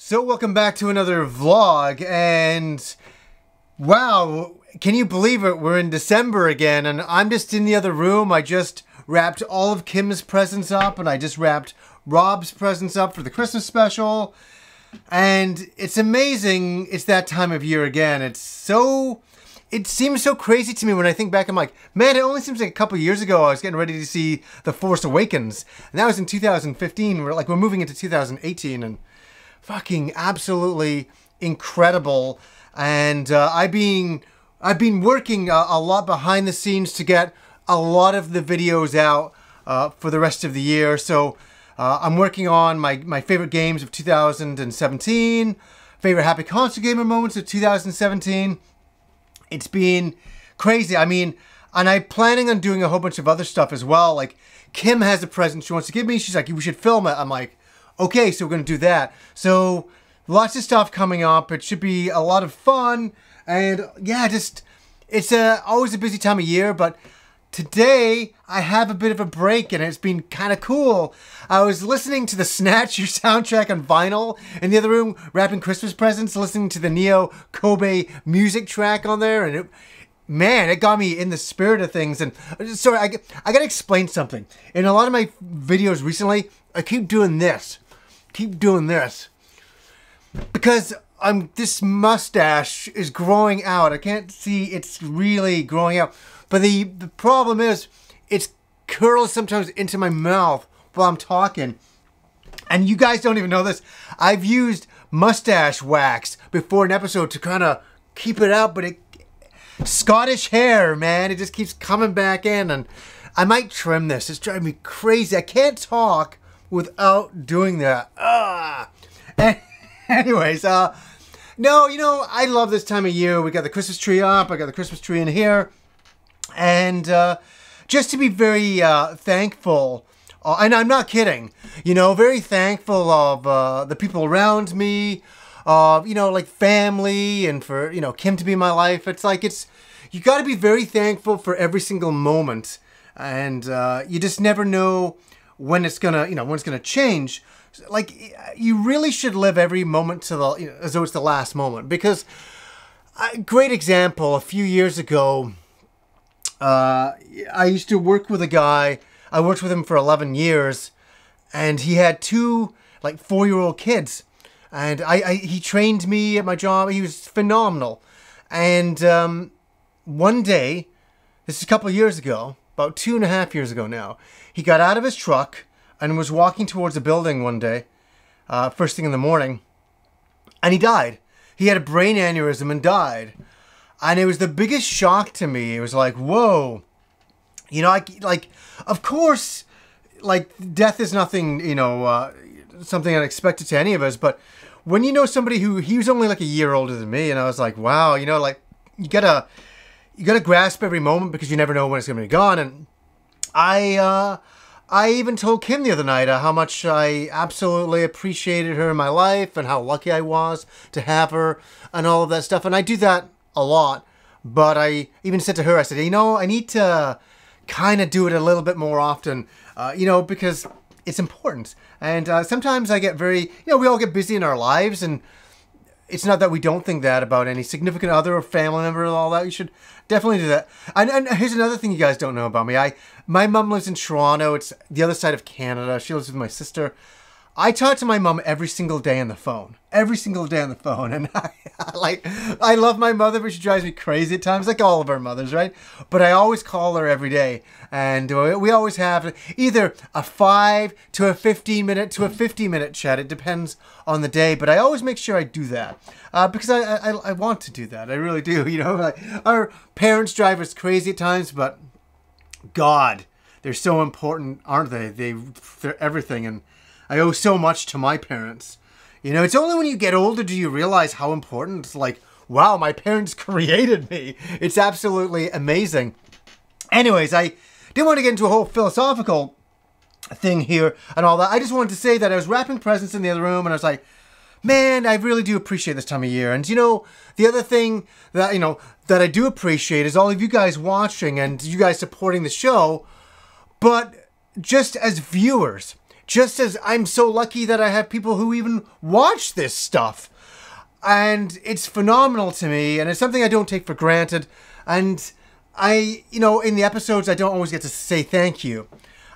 So welcome back to another vlog, and wow, can you believe it? We're in December again, and I'm just in the other room. I just wrapped all of Kim's presents up, and I just wrapped Rob's presents up for the Christmas special. And it's amazing it's that time of year again. It seems so crazy to me when I think back. I'm like, man, it only seems like a couple years ago I was getting ready to see The Force Awakens. And that was in 2015. We're moving into 2018, and fucking absolutely incredible. And I've been working a lot behind the scenes to get a lot of the videos out for the rest of the year. So I'm working on my favorite games of 2017, favorite Happy Concert Gamer moments of 2017. It's been crazy. I mean, and I'm planning on doing a whole bunch of other stuff as well. Like, Kim has a present she wants to give me. She's like, we should film it. I'm like, okay, so we're going to do that. So lots of stuff coming up. It should be a lot of fun. And yeah, it's always a busy time of year, but today I have a bit of a break and it's been kind of cool. I was listening to the Snatcher soundtrack on vinyl in the other room, wrapping Christmas presents, listening to the Neo Kobe music track on there, and man, it got me in the spirit of things. And sorry, I gotta explain something. In a lot of my videos recently, I keep doing this. Because this mustache is growing out. I can't see, it's really growing out. But the problem is, it's curls sometimes into my mouth while I'm talking. And you guys don't even know this. I've used mustache wax before an episode to kind of keep it out, but Scottish hair, man, it just keeps coming back in. And I might trim this. It's driving me crazy. I can't talk without doing that. Anyways, no, you know, I love this time of year. We got the Christmas tree up. I got the Christmas tree in here. And just to be very thankful, and I'm not kidding, you know, very thankful of the people around me, you know, like family, and for, you know, Kim to be in my life. It's like, you got to be very thankful for every single moment. And you just never know when it's gonna, you know, when it's gonna change. Like, you really should live every moment to the, you know, as though it's the last moment. Because, great example, a few years ago, I used to work with a guy. I worked with him for 11 years, and he had two, like, 4-year-old kids. And he trained me at my job. He was phenomenal. And one day, this is a couple of years ago, about 2.5 years ago now, he got out of his truck and was walking towards a building one day, first thing in the morning, and he died. He had a brain aneurysm and died. And it was the biggest shock to me. It was like, whoa. You know, like, of course, like, death is nothing, you know, something unexpected to any of us. But when you know somebody he was only like a year older than me, and I was like, wow, you know, like, you gotta grasp every moment because you never know when it's gonna be gone. And I even told Kim the other night how much I absolutely appreciated her in my life and how lucky I was to have her and all of that stuff. And I do that a lot, but I even said to her, I said, you know, I need to kind of do it a little bit more often, you know, because it's important. And sometimes I get very, you know, we all get busy in our lives, and it's not that we don't think that about any significant other or family member and all that. You should definitely do that. And here's another thing you guys don't know about me. My mom lives in Toronto. It's the other side of Canada. She lives with my sister. I talk to my mom every single day on the phone. Every single day on the phone. And I love my mother, but she drives me crazy at times, like all of our mothers, right? But I always call her every day. And we always have either a 5 to a 15 minute to a 50-minute chat. It depends on the day. But I always make sure I do that. Because I want to do that. I really do. You know, like, our parents drive us crazy at times, but God, they're so important, aren't they? They're everything. And I owe so much to my parents. You know, it's only when you get older do you realize how important. It's like, wow, my parents created me. It's absolutely amazing. Anyways, I didn't want to get into a whole philosophical thing here and all that. I just wanted to say that I was wrapping presents in the other room, and I was like, man, I really do appreciate this time of year. And, you know, the other thing that, you know, that I do appreciate is all of you guys watching and you guys supporting the show. But just as viewers, just as I'm so lucky that I have people who even watch this stuff. And it's phenomenal to me, and it's something I don't take for granted. And in the episodes, I don't always get to say thank you.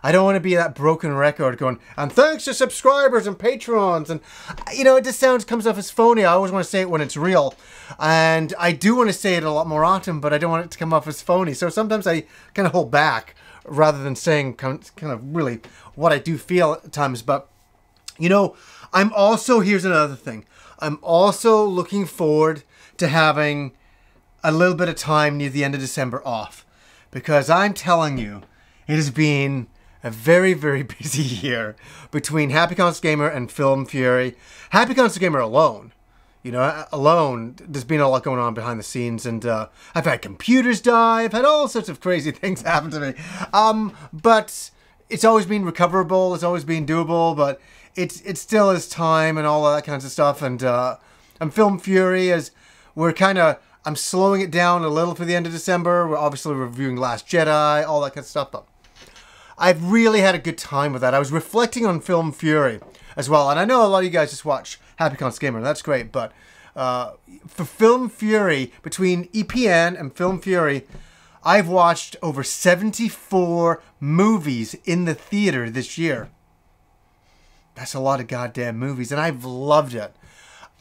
I don't want to be that broken record going, and thanks to subscribers and patrons. And, it just comes off as phony. I always want to say it when it's real. And I do want to say it a lot more often, but I don't want it to come off as phony. So sometimes I kind of hold back rather than saying kind of really what I do feel at times. But, I'm also, here's another thing. I'm also looking forward to having a little bit of time near the end of December off. Because I'm telling you, it has been a very, very busy year between Happy Console Gamer and Film Fury. Happy Console Gamer alone, there's been a lot going on behind the scenes, and I've had computers die, I've had all sorts of crazy things happen to me. But it's always been recoverable, it's always been doable, but it still is time and all of that kinds of stuff. And Film Fury, as I'm slowing it down a little for the end of December. We're obviously reviewing Last Jedi, all that kind of stuff, but I've really had a good time with that. I was reflecting on Film Fury as well, and I know a lot of you guys just watch Happy Console Gamer, and that's great, but for Film Fury, between EPN and Film Fury, I've watched over 74 movies in the theater this year. That's a lot of goddamn movies, and I've loved it.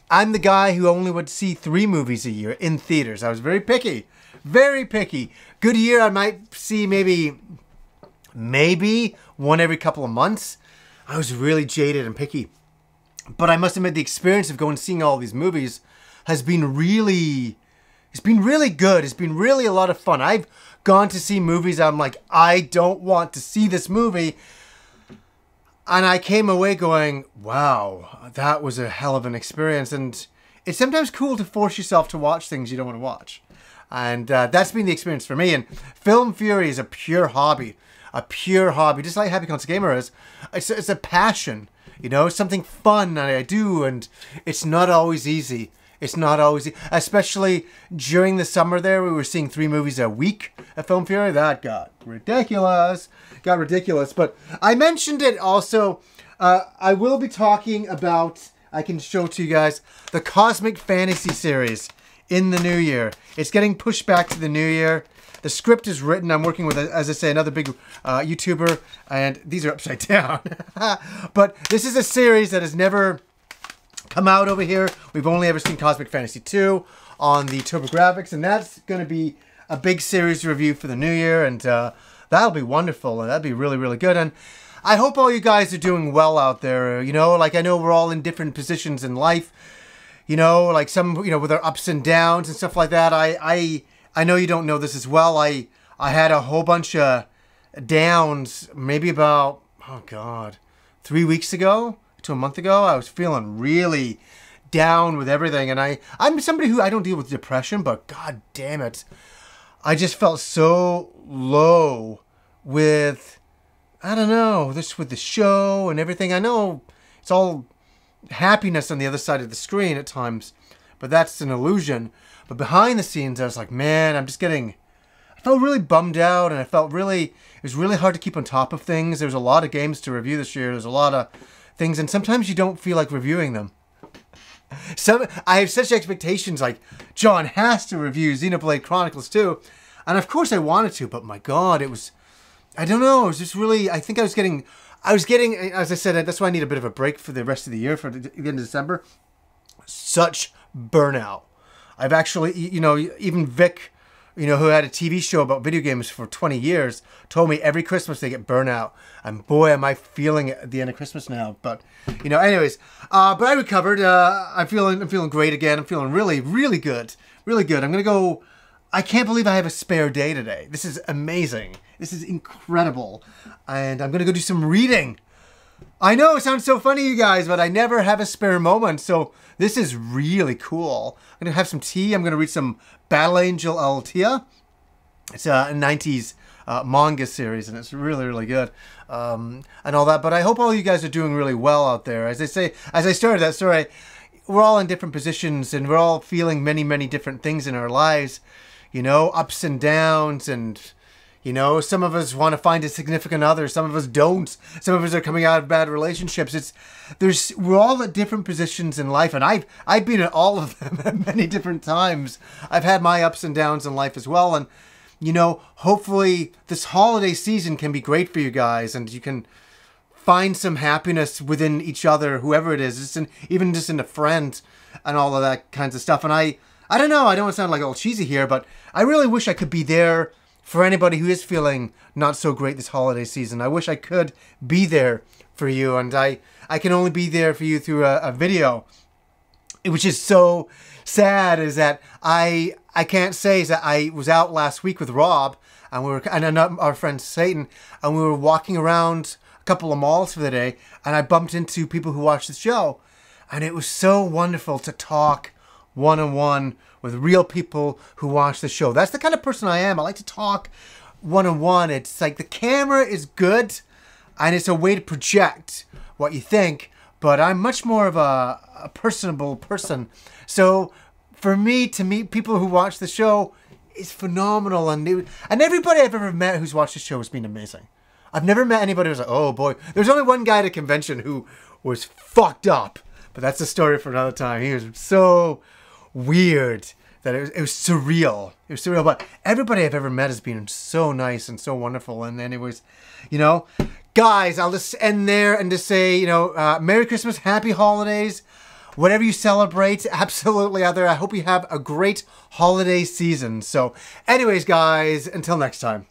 I'm the guy who only would see 3 movies a year in theaters. I was very picky. Very picky. Good year, I might see maybe one every couple of months. I was really jaded and picky. But I must admit, the experience of going and seeing all these movies has been really good. It's been really a lot of fun. I've gone to see movies I'm like, I don't want to see this movie. And I came away going, wow, that was a hell of an experience. And it's sometimes cool to force yourself to watch things you don't want to watch. And that's been the experience for me. And Film Fury is a pure hobby. A pure hobby. Just like Happy Console Gamer is. It's a passion. It's something fun that I do. And it's not always easy. It's not always, especially during the summer there, we were seeing 3 movies a week at Film Fury. That got ridiculous. But I mentioned it also. I will be talking about, I can show to you guys, the Cosmic Fantasy series in the new year. It's getting pushed back to the new year. The script is written. I'm working with, as I say, another big YouTuber, and these are upside down. But this is a series that has never come out over here. We've only ever seen Cosmic Fantasy 2 on the TurboGrafx, and that's going to be a big series review for the new year, and that'll be wonderful, and that'll be really, really good. And I hope all you guys are doing well out there. Like I know we're all in different positions in life, like some, with their ups and downs and stuff like that. I know you don't know this as well. I had a whole bunch of downs maybe about, 3 weeks ago to a month ago. I was feeling really down with everything, and I'm somebody who I don't deal with depression, but god damn it, I just felt so low with, I don't know, with the show and everything. I know it's all happiness on the other side of the screen at times, but that's an illusion. But behind the scenes, I was like, man, I felt really bummed out, and it was really hard to keep on top of things. There was a lot of games to review this year. There's a lot of things, and sometimes you don't feel like reviewing them. I have such expectations, like John has to review Xenoblade Chronicles 2, and of course I wanted to, but my god, I don't know, it was just really, I think I was getting, as I said, that's why I need a bit of a break for the rest of the year, for the end of December. Such burnout. I've actually, even Vic, who had a TV show about video games for 20 years, told me every Christmas they get burnout. And boy, am I feeling it at the end of Christmas now. But, anyways. But I recovered. I'm feeling great again. I'm feeling really, really good. Really good. I'm going to go. I can't believe I have a spare day today. This is amazing. This is incredible. And I'm going to go do some reading. I know it sounds so funny, you guys, but I never have a spare moment. So this is really cool. I'm going to have some tea. I'm going to read some Battle Angel Altea. It's a 90s manga series, and it's really, really good. And all that. But I hope all you guys are doing really well out there. As I started that story, we're all in different positions, and we're all feeling many, many different things in our lives. Ups and downs, and You know, some of us want to find a significant other. Some of us don't. Some of us are coming out of bad relationships. We're all at different positions in life, and I've been at all of them at many different times. I've had my ups and downs in life as well, and you know, hopefully this holiday season can be great for you guys, and you can find some happiness within each other, whoever it is, even just in a friend and all of that kinds of stuff. And I don't know, I don't want to sound like all cheesy here, but I really wish I could be there for anybody who is feeling not so great this holiday season. I wish I could be there for you, and I can only be there for you through a video, which is so sad. Is that I can't say is that I was out last week with Rob, and our friend Satan, and we were walking around a couple of malls for the day, and I bumped into people who watched the show, and it was so wonderful to talk one-on-one with real people who watch the show. That's the kind of person I am. I like to talk one-on-one. It's like the camera is good, and it's a way to project what you think, but I'm much more of a personable person. So for me to meet people who watch the show is phenomenal, and everybody I've ever met who's watched the show has been amazing. I've never met anybody who's like, oh boy. There's only one guy at a convention who was fucked up, but that's a story for another time. He was so weird that it was surreal. It was surreal, but everybody I've ever met has been so nice and so wonderful. And anyways, you know, guys, I'll just end there and just say, you know, Merry Christmas, Happy Holidays, whatever you celebrate, absolutely out there. I hope you have a great holiday season. So anyways, guys, until next time.